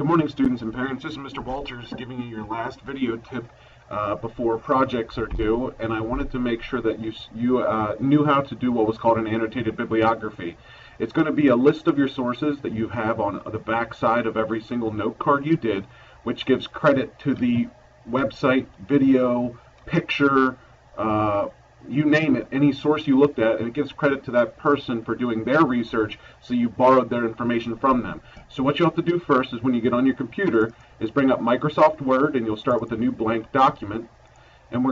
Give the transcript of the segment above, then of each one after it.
Good morning, students and parents. This is Mr. Walters giving you your last video tip before projects are due, and I wanted to make sure that you knew how to do what was called an annotated bibliography. It's going to be a list of your sources that you have on the back side of every single note card you did, which gives credit to the website, video, picture, you name it, any source you looked at, and it gives credit to that person for doing their research, so you borrowed their information from them. So what you have to do first is when you get on your computer is bring up Microsoft Word, and you'll start with a new blank document. And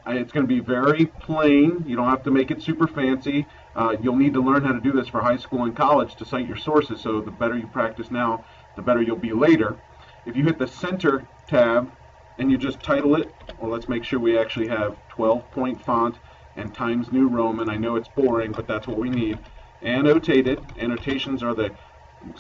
it's gonna be very plain. You don't have to make it super fancy. You'll need to learn how to do this for high school and college to cite your sources, so the better you practice now, the better you'll be later. If you hit the Center tab and you just title it, well, let's make sure we actually have 12-point font and Times New Roman. I know it's boring, but that's what we need. Annotated. Annotations are the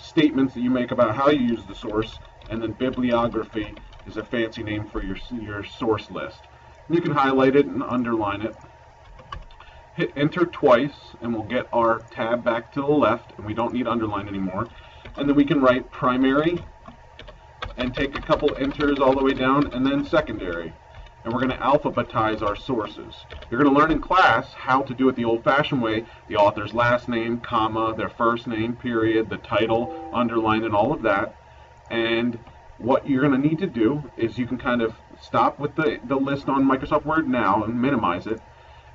statements that you make about how you use the source, and then bibliography is a fancy name for your source list. You can highlight it and underline it. Hit enter twice and we'll get our tab back to the left, and we don't need underline anymore. And then we can write primary and take a couple enters all the way down, and then secondary. And we're going to alphabetize our sources. You're going to learn in class how to do it the old-fashioned way, the author's last name, comma, their first name, period, the title, underline, and all of that. And what you're going to need to do is you can kind of stop with the list on Microsoft Word now and minimize it.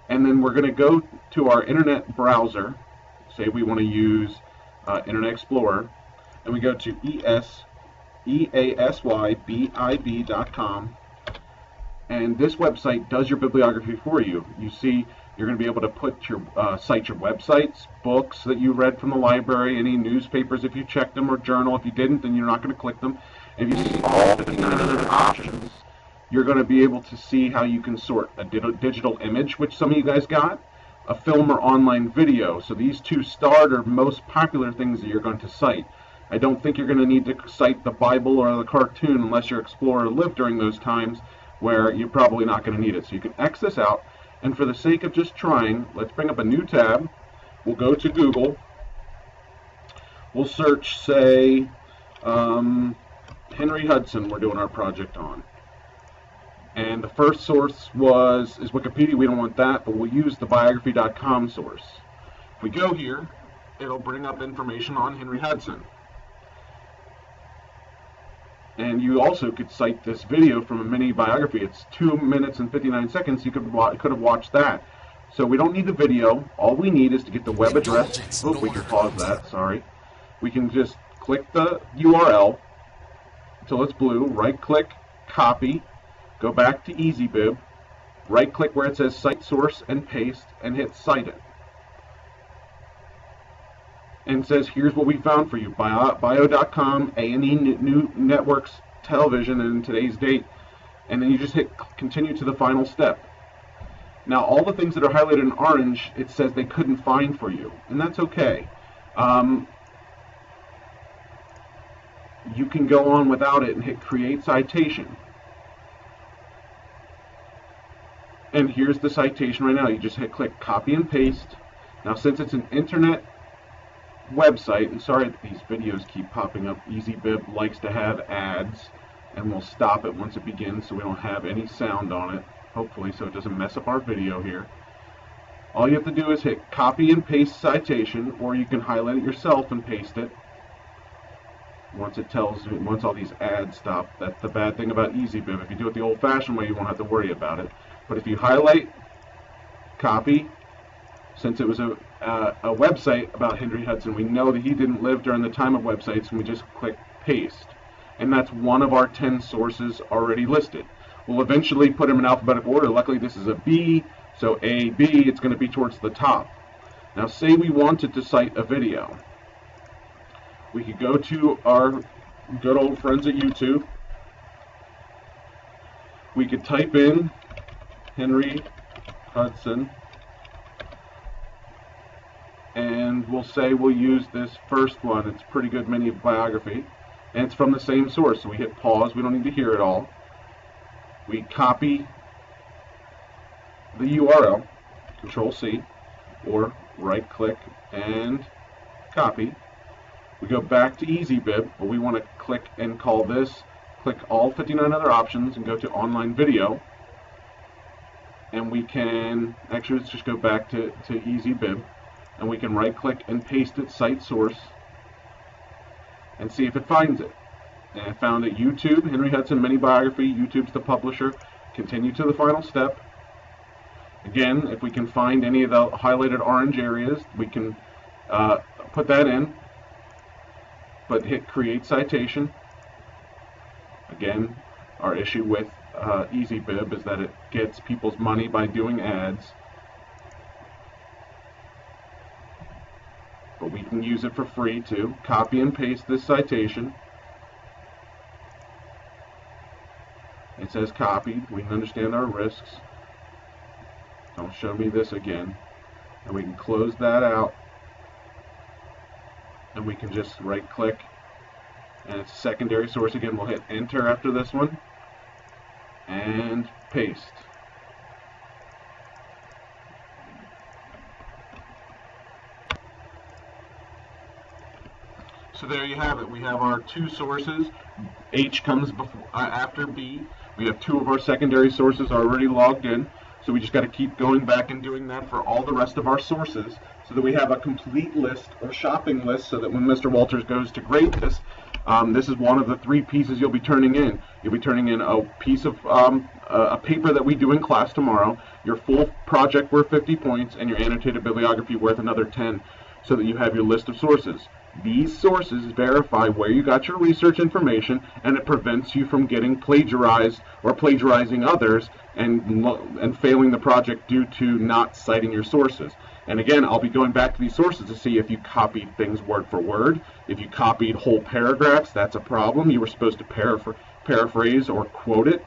And then we're going to go to our internet browser. Say we want to use Internet Explorer. And we go to EasyBIB.com. And this website does your bibliography for you. You see, you're going to be able to put your cite your websites, books that you read from the library, any newspapers if you checked them, or journal. If you didn't, then you're not going to click them. And if you see all 59 other options, you're going to be able to see how you can sort a digital image, which some of you guys got, a film or online video. So these two starter most popular things that you're going to cite. I don't think you're going to need to cite the Bible or the cartoon unless your explorer lived during those times, where you're probably not going to need it. So you can X this out, and for the sake of just trying, let's bring up a new tab. We'll go to Google. We'll search, say, Henry Hudson we're doing our project on. And the first source is Wikipedia. We don't want that, but we'll use the biography.com source. If we go here, it'll bring up information on Henry Hudson. And you also could cite this video from a mini biography. It's 2 minutes and 59 seconds. You could have watched that. So we don't need the video. All we need is to get the web address. Oh, we can pause that. Sorry. We can just click the URL until it's blue. Right-click, copy. Go back to EasyBIB. Right-click where it says Cite Source and paste, and hit Cite It. And says, here's what we found for you. Bio.com, A&E New Networks Television, and today's date. And then you just hit continue to the final step. Now, all the things that are highlighted in orange, it says they couldn't find for you. And that's okay. You can go on without it and hit create citation. And here's the citation right now. You just hit click copy and paste. Now, since it's an internet website, and sorry that these videos keep popping up, EasyBIB likes to have ads, and we'll stop it once it begins so we don't have any sound on it, hopefully, so it doesn't mess up our video here. All you have to do is hit copy and paste citation, or you can highlight it yourself and paste it once all these ads stop. That's the bad thing about EasyBIB. If you do it the old-fashioned way, you won't have to worry about it. But if you highlight, copy, since it was a website about Henry Hudson, we know that he didn't live during the time of websites, and we just click paste. And that's one of our 10 sources already listed. We'll eventually put them in alphabetical order. Luckily, this is a B, so A, B, it's going to be towards the top. Now, say we wanted to cite a video. We could go to our good old friends at YouTube. We could type in Henry Hudson, and we'll say we'll use this first one. It's a pretty good mini biography, and it's from the same source. So we hit pause. We don't need to hear it all. We copy the URL, Control C, or right click and copy. We go back to EasyBIB, but we want to click and call this, click all 59 other options and go to online video. And we can, actually let's just go back to EasyBIB, and we can right click and paste it, cite source, and see if it finds it. And I found it, YouTube, Henry Hudson Mini Biography, YouTube's the publisher. Continue to the final step. Again, if we can find any of the highlighted orange areas, we can put that in, but hit create citation. Again, our issue with EasyBIB is that it gets people's money by doing ads, but we can use it for free too. Copy and paste this citation. It says copied. We can understand our risks. Don't show me this again. And we can close that out, and we can just right click, and it's a secondary source. Again, we'll hit enter after this one and paste. So there you have it. We have our two sources. H comes before, after B. We have two of our secondary sources already logged in. So we just got to keep going back and doing that for all the rest of our sources, so that we have a complete list or shopping list, so that when Mr. Walters goes to grade this, this is one of the three pieces you'll be turning in. You'll be turning in a piece of a paper that we do in class tomorrow, your full project worth 50 points, and your annotated bibliography worth another 10, so that you have your list of sources. These sources verify where you got your research information, and it prevents you from getting plagiarized or plagiarizing others and failing the project due to not citing your sources. And again, I'll be going back to these sources to see if you copied things word for word. If you copied whole paragraphs, that's a problem. You were supposed to paraphrase or quote it.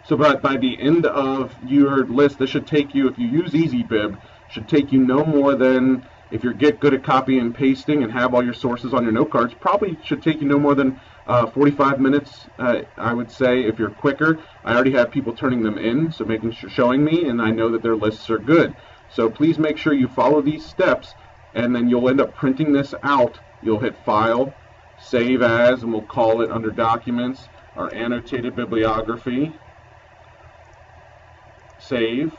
So by the end of your list, this should take you, if you use EasyBIB, should take you no more than, if you get good at copying and pasting and have all your sources on your note cards, probably should take you no more than 45 minutes, I would say, if you're quicker. I already have people turning them in, so showing me, and I know that their lists are good. So please make sure you follow these steps, and then you'll end up printing this out. You'll hit File, Save As, and we'll call it under Documents, our Annotated Bibliography. Save.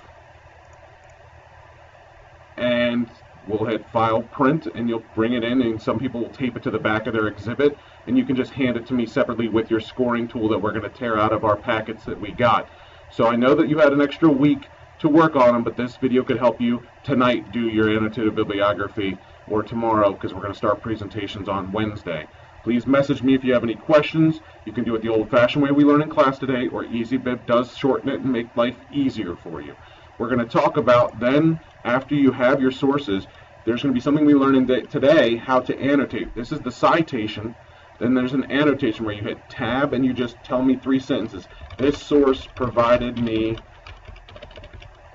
And we'll hit File, Print, and you'll bring it in, and some people will tape it to the back of their exhibit, and you can just hand it to me separately with your scoring tool that we're going to tear out of our packets that we got. So I know that you had an extra week to work on them, but this video could help you tonight do your annotated bibliography, or tomorrow, because we're going to start presentations on Wednesday. Please message me if you have any questions. You can do it the old-fashioned way we learn in class today, or EasyBIB does shorten it and make life easier for you. We're going to talk about then, after you have your sources, there's going to be something we learn today, how to annotate. This is the citation. Then there's an annotation where you hit tab and you just tell me 3 sentences. This source provided me,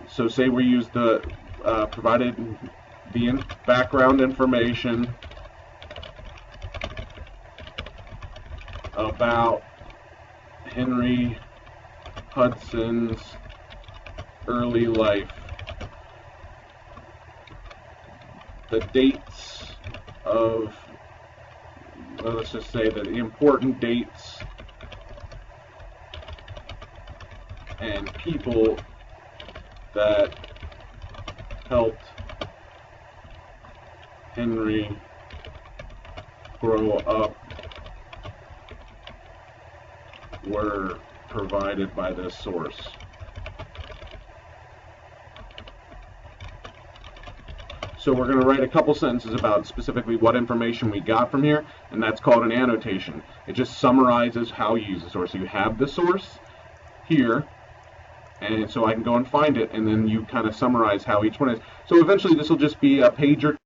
so say we use the provided the background information about Henry Hudson's early life. The dates of, well, let's just say that the important dates and people that helped Henry grow up were provided by this source. So we're going to write a couple sentences about specifically what information we got from here, and that's called an annotation. It just summarizes how you use the source. So you have the source here, and so I can go and find it, and then you kind of summarize how each one is. So eventually this will just be a page or